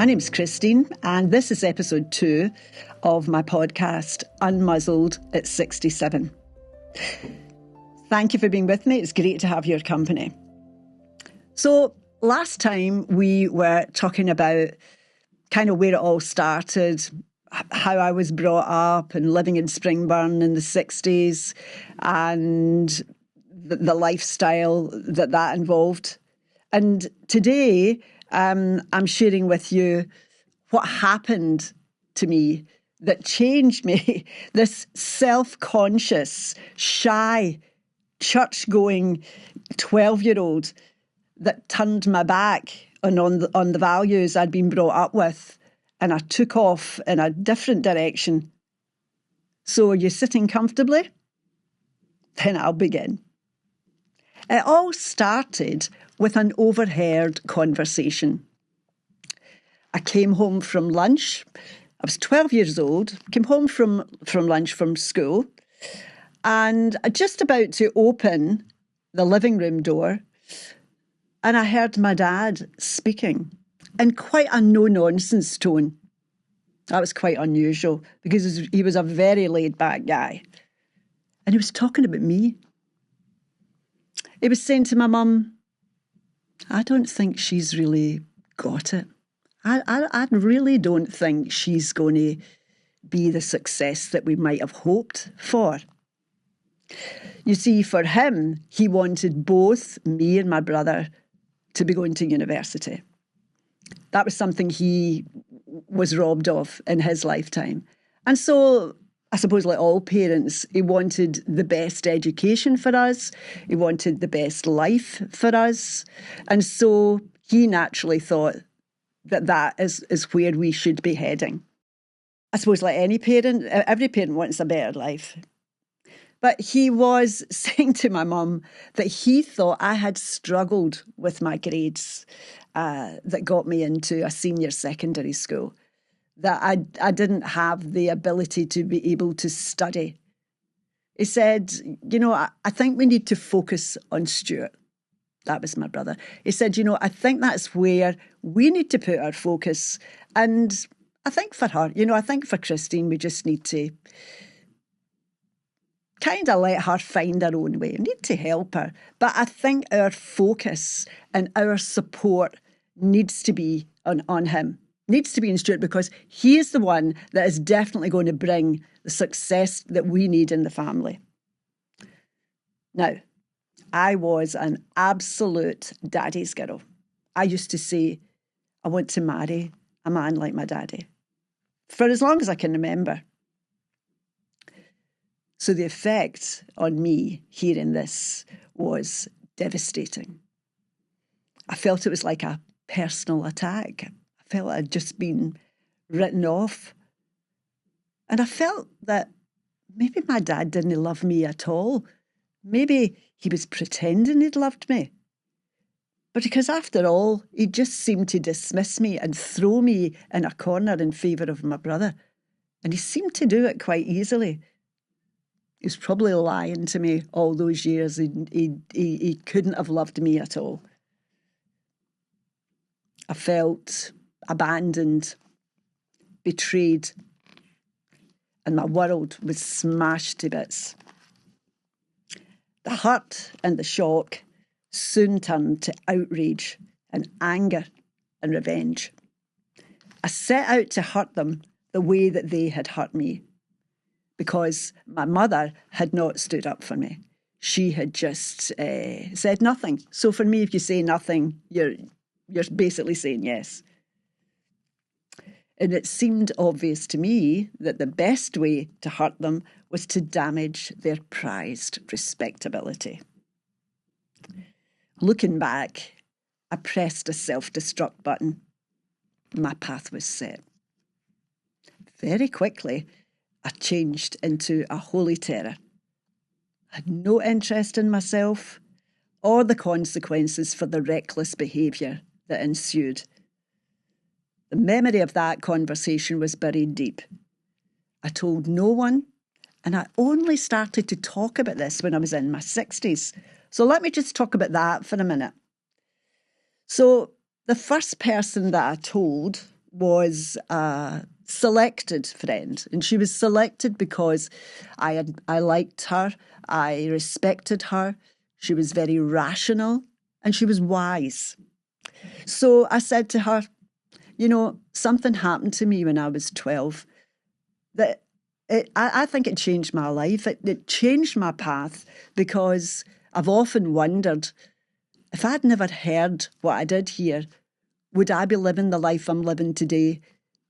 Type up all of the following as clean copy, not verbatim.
My name's Christine, and this is episode 2 of my podcast, Unmuzzled at 67. Thank you for being with me. It's great to have your company. So last time we were talking about kind of where it all started, how I was brought up and living in Springburn in the 60s and the lifestyle that involved. And today I'm sharing with you what happened to me that changed me, this self-conscious, shy, church-going 12-year-old that turned my back on the values I'd been brought up with, and I took off in a different direction. So are you sitting comfortably? Then I'll begin. It all started with an overheard conversation. I came home from lunch. I was 12 years old, came home from lunch from school, and just about to open the living room door, and I heard my dad speaking in quite a no-nonsense tone. That was quite unusual because he was a very laid-back guy. And he was talking about me. He was saying to my mum, I don't think she's really got it. I really don't think she's going to be the success that we might have hoped for. You see, for him, he wanted both me and my brother to be going to university. That was something he was robbed of in his lifetime. And so, I suppose like all parents, he wanted the best education for us. He wanted the best life for us. And so he naturally thought that is where we should be heading. I suppose like any parent, every parent wants a better life. But he was saying to my mum that he thought I had struggled with my grades that got me into a senior secondary school, that I didn't have the ability to be able to study. He said, I think we need to focus on Stuart. That was my brother. He said, I think that's where we need to put our focus. And I think for her, I think for Christine, we just need to kind of let her find her own way. We need to help her. But I think our focus and our support needs to be on him, needs to be in Stuart, because he is the one that is definitely going to bring the success that we need in the family. Now, I was an absolute daddy's girl. I used to say, I want to marry a man like my daddy, for as long as I can remember. So the effect on me hearing this was devastating. I felt it was like a personal attack. I felt I'd just been written off. And I felt that maybe my dad didn't love me at all. Maybe he was pretending he'd loved me. But because after all, he just seemed to dismiss me and throw me in a corner in favour of my brother. And he seemed to do it quite easily. He was probably lying to me all those years. He couldn't have loved me at all. I felt abandoned, betrayed, and my world was smashed to bits. The hurt and the shock soon turned to outrage and anger and revenge. I set out to hurt them the way that they had hurt me, because my mother had not stood up for me. She had just said nothing. So for me, if you say nothing, you're basically saying yes. And it seemed obvious to me that the best way to hurt them was to damage their prized respectability. Looking back, I pressed a self-destruct button. My path was set. Very quickly, I changed into a holy terror. I had no interest in myself or the consequences for the reckless behaviour that ensued. The memory of that conversation was buried deep. I told no one, and I only started to talk about this when I was in my 60s. So let me just talk about that for a minute. So the first person that I told was a selected friend, and she was selected because I liked her, I respected her, she was very rational, and she was wise. So I said to her, you know, something happened to me when I was 12 that I think it changed my life. It changed my path, because I've often wondered, if I'd never heard what I did here, would I be living the life I'm living today?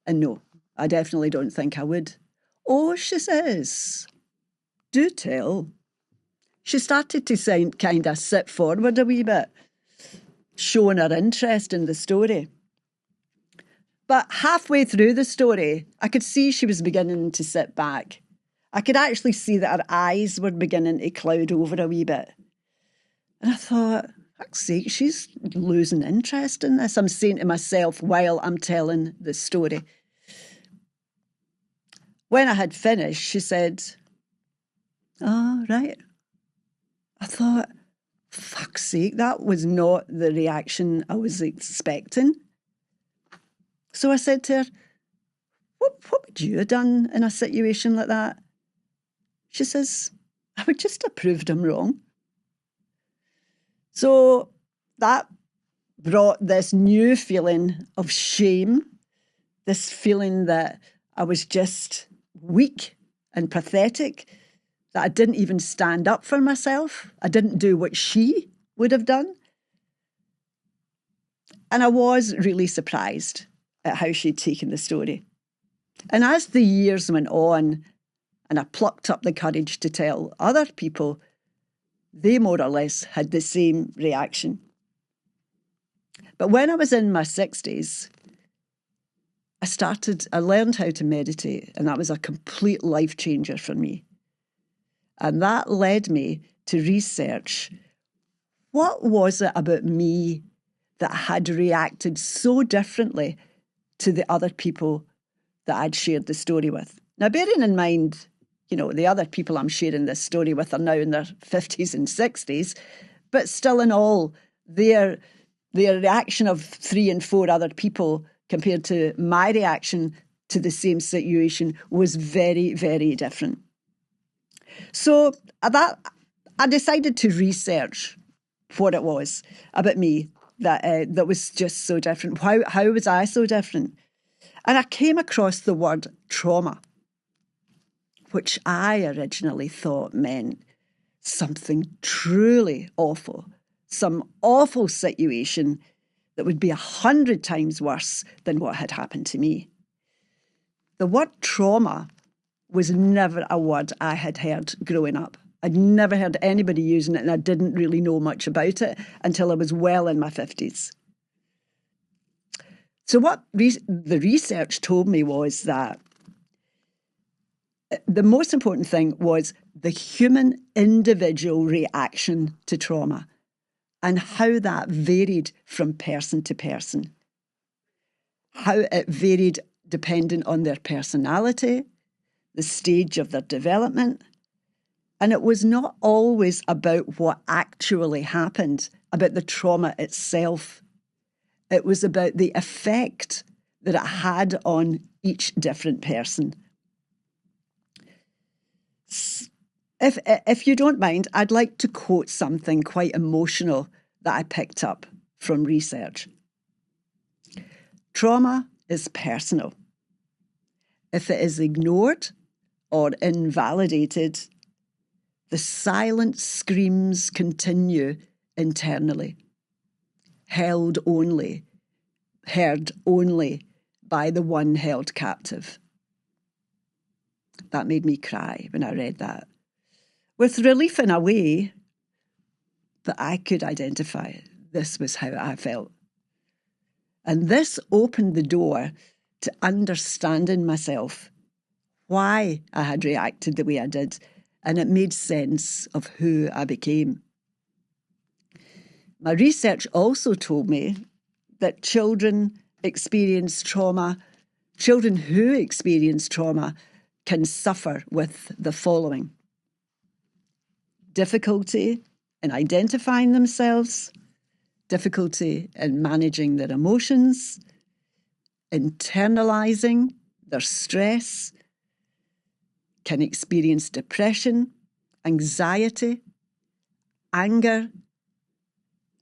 And no, I definitely don't think I would. Oh, she says, do tell. She started to kind of sit forward a wee bit, showing her interest in the story. But halfway through the story, I could see she was beginning to sit back. I could actually see that her eyes were beginning to cloud over a wee bit. And I thought, fuck's sake, she's losing interest in this. I'm saying to myself while I'm telling the story. When I had finished, she said, oh, right. I thought, fuck's sake, that was not the reaction I was expecting. So I said to her, what would you have done in a situation like that? She says, I would just have proved him wrong. So that brought this new feeling of shame, this feeling that I was just weak and pathetic, that I didn't even stand up for myself. I didn't do what she would have done. And I was really surprised at how she'd taken the story. And as the years went on, and I plucked up the courage to tell other people, they more or less had the same reaction. But when I was in my 60s, I learned how to meditate, and that was a complete life changer for me. And that led me to research, what was it about me that had reacted so differently to the other people that I'd shared the story with. Now, bearing in mind, you know, the other people I'm sharing this story with are now in their 50s and 60s, but still in all, their reaction of 3 and 4 other people compared to my reaction to the same situation was very, very different. So I decided to research what it was about me that was just so different. How was I so different? And I came across the word trauma, which I originally thought meant something truly awful, some awful situation that would be 100 times worse than what had happened to me. The word trauma was never a word I had heard growing up. I'd never heard anybody using it, and I didn't really know much about it until I was well in my 50s. So what the research told me was that the most important thing was the human individual reaction to trauma and how that varied from person to person. How it varied depending on their personality, the stage of their development. And it was not always about what actually happened, about the trauma itself. It was about the effect that it had on each different person. If you don't mind, I'd like to quote something quite emotional that I picked up from research. Trauma is personal. If it is ignored or invalidated, the silent screams continue internally, heard only by the one held captive. That made me cry when I read that. With relief in a way, but I could identify this was how I felt. And this opened the door to understanding myself, why I had reacted the way I did, and it made sense of who I became. My research also told me that children who experience trauma can suffer with the following: difficulty in identifying themselves, difficulty in managing their emotions, internalizing their stress, can experience depression, anxiety, anger,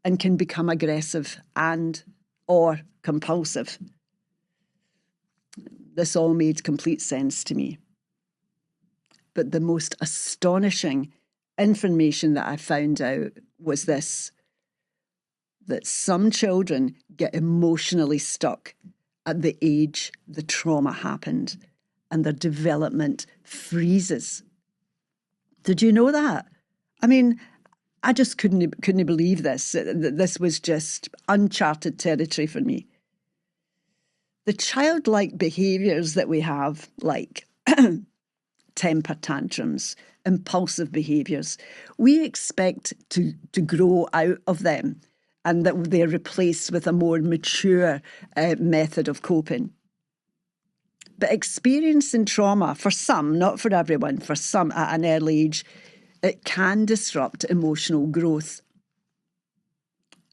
and can become aggressive and or compulsive. This all made complete sense to me. But the most astonishing information that I found out was this, that some children get emotionally stuck at the age the trauma happened and their development freezes. Did you know that? I mean, I just couldn't believe this. This was just uncharted territory for me. The childlike behaviours that we have, like temper tantrums, impulsive behaviours, we expect to grow out of them and that they're replaced with a more mature method of coping. But experiencing trauma, for some, not for everyone, for some at an early age, it can disrupt emotional growth.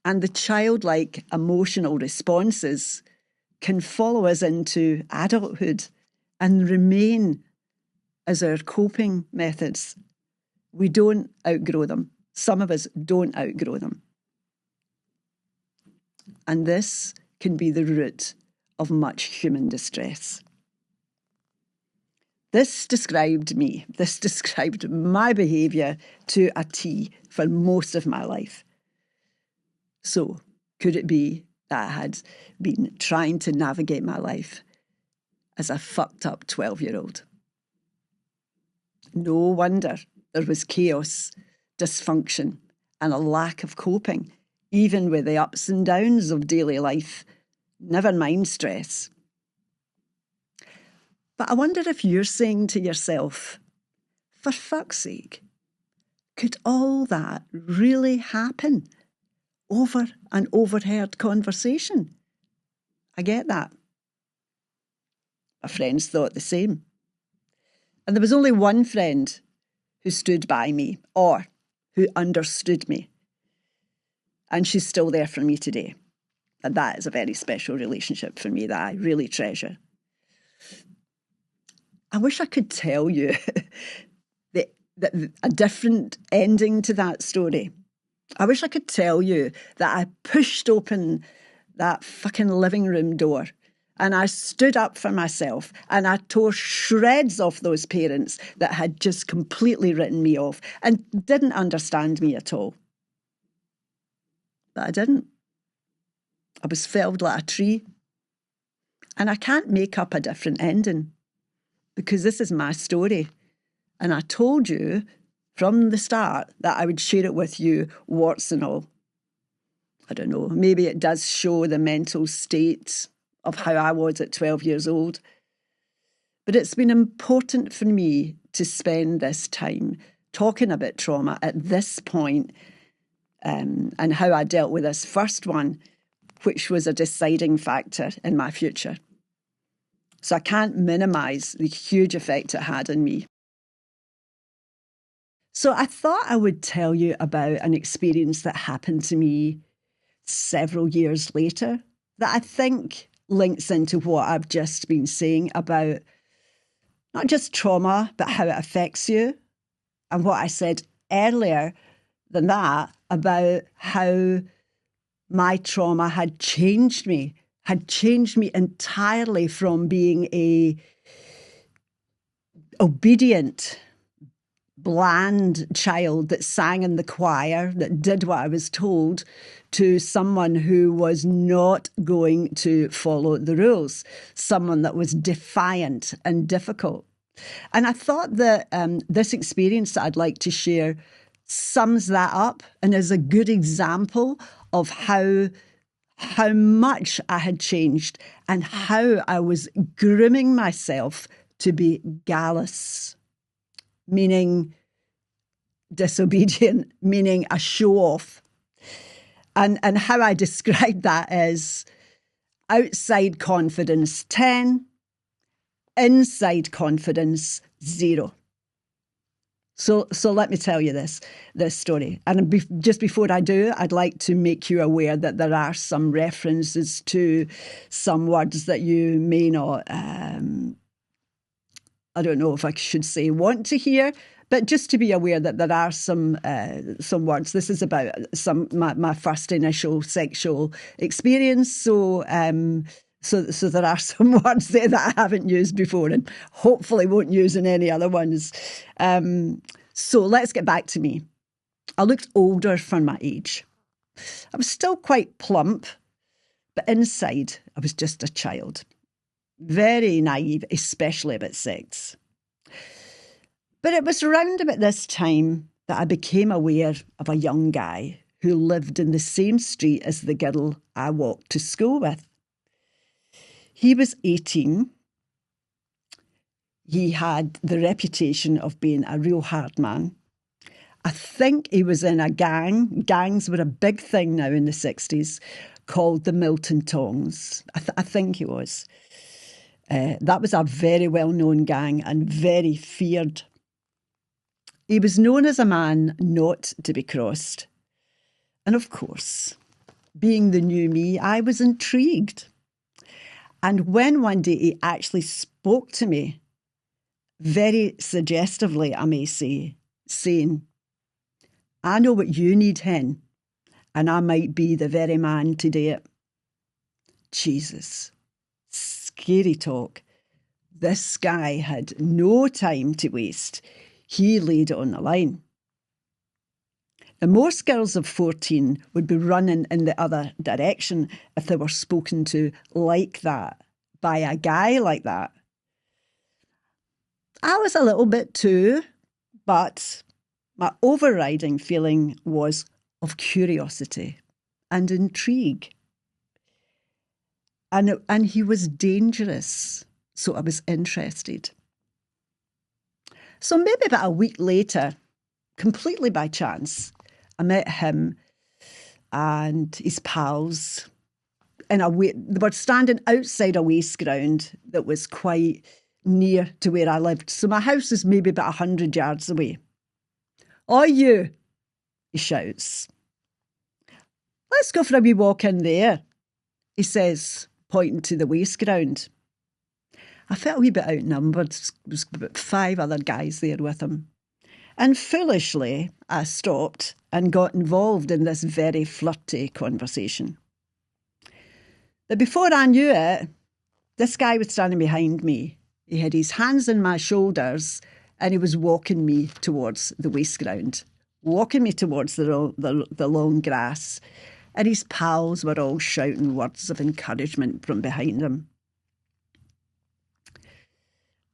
And the childlike emotional responses can follow us into adulthood and remain as our coping methods. We don't outgrow them. Some of us don't outgrow them. And this can be the root of much human distress. This described me. This described my behaviour to a T for most of my life. So, could it be that I had been trying to navigate my life as a fucked up 12-year-old? No wonder there was chaos, dysfunction, and a lack of coping, even with the ups and downs of daily life, never mind stress. But I wonder if you're saying to yourself, for fuck's sake, could all that really happen over an overheard conversation? I get that. My friends thought the same. And there was only one friend who stood by me or who understood me. And she's still there for me today. And that is a very special relationship for me that I really treasure. I wish I could tell you a different ending to that story. I wish I could tell you that I pushed open that fucking living room door and I stood up for myself and I tore shreds off those parents that had just completely written me off and didn't understand me at all. But I didn't. I was felled like a tree. And I can't make up a different ending because this is my story. And I told you from the start that I would share it with you, warts and all. I don't know, maybe it does show the mental state of how I was at 12 years old. But it's been important for me to spend this time talking about trauma at this point, and how I dealt with this first one, which was a deciding factor in my future. So I can't minimise the huge effect it had on me. So I thought I would tell you about an experience that happened to me several years later that I think links into what I've just been saying about not just trauma, but how it affects you, and what I said earlier than that about how my trauma had changed me entirely from being a obedient, bland child that sang in the choir, that did what I was told, to someone who was not going to follow the rules, someone that was defiant and difficult. And I thought that this experience that I'd like to share sums that up and is a good example of how much I had changed and how I was grooming myself to be gallus, meaning disobedient, meaning a show-off. And how I described that is outside confidence 10, inside confidence 0. So let me tell you this story. And just before I do, I'd like to make you aware that there are some references to some words that you may not, I don't know if I should say want to hear, but just to be aware that there are some words. This is about my first initial sexual experience. So there are some words there that I haven't used before and hopefully won't use in any other ones. So let's get back to me. I looked older for my age. I was still quite plump, but inside I was just a child. Very naive, especially about sex. But it was round about this time that I became aware of a young guy who lived in the same street as the girl I walked to school with. He was 18. He had the reputation of being a real hard man. I think he was in a gang. Gangs were a big thing now in the 60s, called the Milton Tongs. I think he was. That was a very well-known gang and very feared. He was known as a man not to be crossed. And of course, being the new me, I was intrigued. And when one day he actually spoke to me, very suggestively, I may say, saying, I know what you need, hen, and I might be the very man to do it. Jesus, scary talk. This guy had no time to waste. He laid it on the line. And most girls of 14 would be running in the other direction if they were spoken to like that, by a guy like that. I was a little bit too, but my overriding feeling was of curiosity and intrigue. And he was dangerous, so I was interested. So maybe about a week later, completely by chance, I met him and his pals they were standing outside a waste ground that was quite near to where I lived. So my house is maybe about 100 yards away. "Oh, you," he shouts. "Let's go for a wee walk in there," he says, pointing to the waste ground. I felt a wee bit outnumbered. There was about 5 other guys there with him. And foolishly, I stopped and got involved in this very flirty conversation. But before I knew it, this guy was standing behind me. He had his hands on my shoulders and he was walking me towards the waste ground, walking me towards the long grass. And his pals were all shouting words of encouragement from behind him.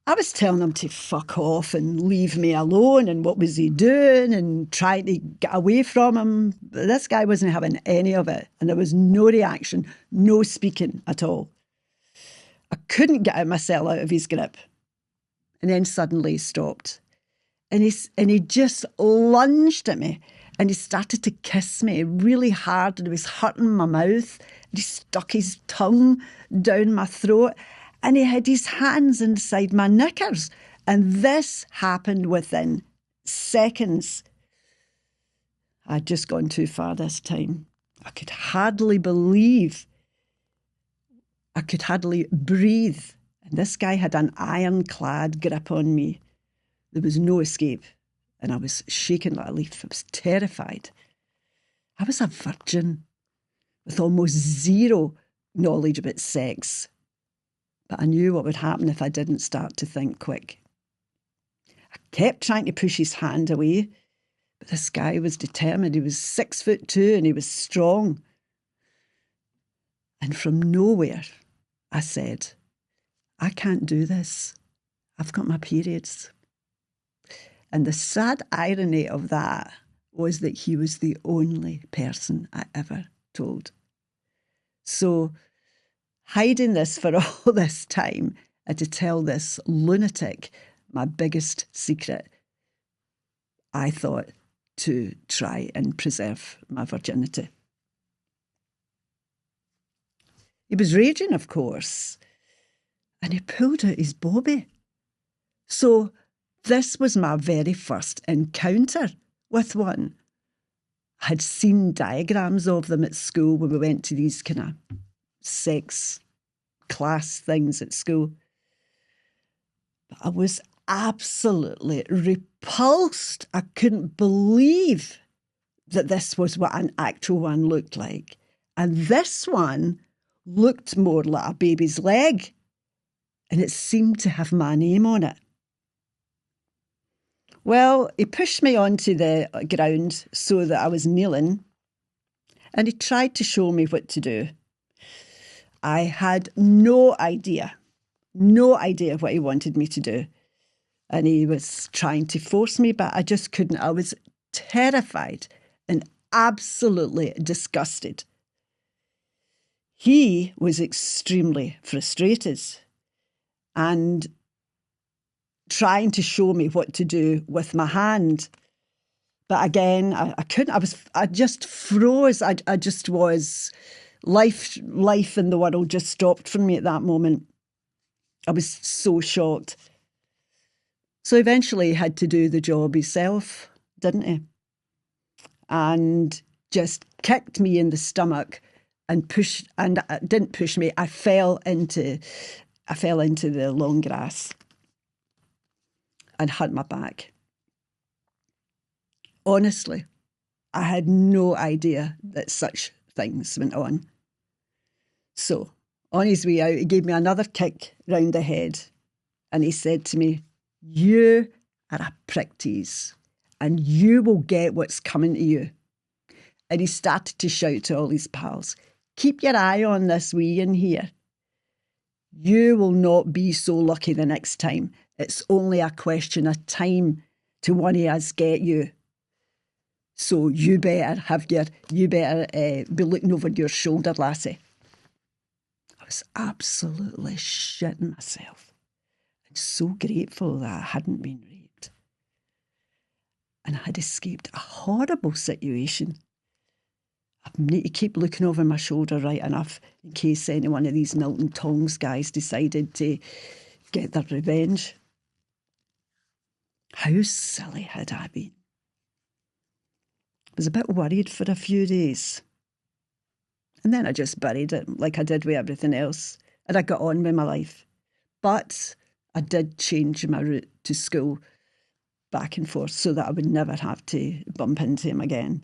I was telling him to fuck off and leave me alone and what was he doing and trying to get away from him. But this guy wasn't having any of it and there was no reaction, no speaking at all. I couldn't get myself out of his grip. And then suddenly he stopped and he just lunged at me and he started to kiss me really hard and it was hurting my mouth. And he stuck his tongue down my throat. And he had his hands inside my knickers. And this happened within seconds. I'd just gone too far this time. I could hardly believe. I could hardly breathe. And this guy had an ironclad grip on me. There was no escape. And I was shaking like a leaf. I was terrified. I was a virgin with almost zero knowledge about sex. But I knew what would happen if I didn't start to think quick. I kept trying to push his hand away, but this guy was determined. He was 6'2" and he was strong. And from nowhere, I said, "I can't do this. I've got my periods." And the sad irony of that was that he was the only person I ever told. So, hiding this for all this time and to tell this lunatic my biggest secret, I thought to try and preserve my virginity. He was raging, of course, and he pulled out his bobby. So this was my very first encounter with one. I had seen diagrams of them at school when we went to these kind of sex class things at school. But I was absolutely repulsed. I couldn't believe that this was what an actual one looked like. And this one looked more like a baby's leg, and it seemed to have my name on it. Well, he pushed me onto the ground so that I was kneeling, and he tried to show me what to do. I had no idea what he wanted me to do. And he was trying to force me, but I just couldn't. I was terrified and absolutely disgusted. He was extremely frustrated and trying to show me what to do with my hand. But again, I couldn't. I just froze. I just was, life in the world just stopped for me at that moment. I was so shocked. So eventually he had to do the job himself, didn't he? And just kicked me in the stomach and didn't push me. I fell into the long grass and hurt my back. Honestly, I had no idea that such things went on. So, on his way out, he gave me another kick round the head and he said to me, "You are a prick, Tease, and you will get what's coming to you." And he started to shout to all his pals, "Keep your eye on this wee in here. You will not be so lucky the next time. It's only a question of time to one of us get you. So you better be looking over your shoulder, lassie." I was absolutely shitting myself. I'm so grateful that I hadn't been raped. And I had escaped a horrible situation. I need to keep looking over my shoulder right enough in case any one of these Milton Tongs guys decided to get their revenge. How silly had I been? I was a bit worried for a few days. And then I just buried it like I did with everything else. And I got on with my life. But I did change my route to school back and forth so that I would never have to bump into him again.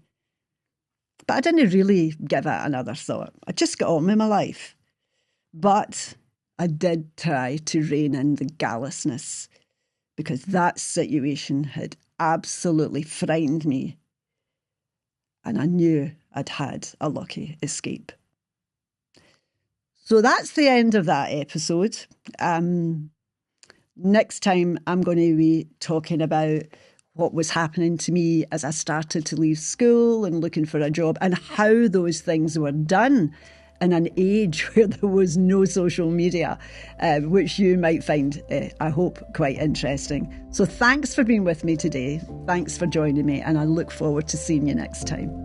But I didn't really give it another thought. I just got on with my life. But I did try to rein in the gallusness because that situation had absolutely frightened me. And I knew I'd had a lucky escape. So that's the end of that episode. Next time I'm going to be talking about what was happening to me as I started to leave school and looking for a job and how those things were done in an age where there was no social media, which you might find, I hope, quite interesting. So thanks for being with me today. Thanks for joining me, and I look forward to seeing you next time.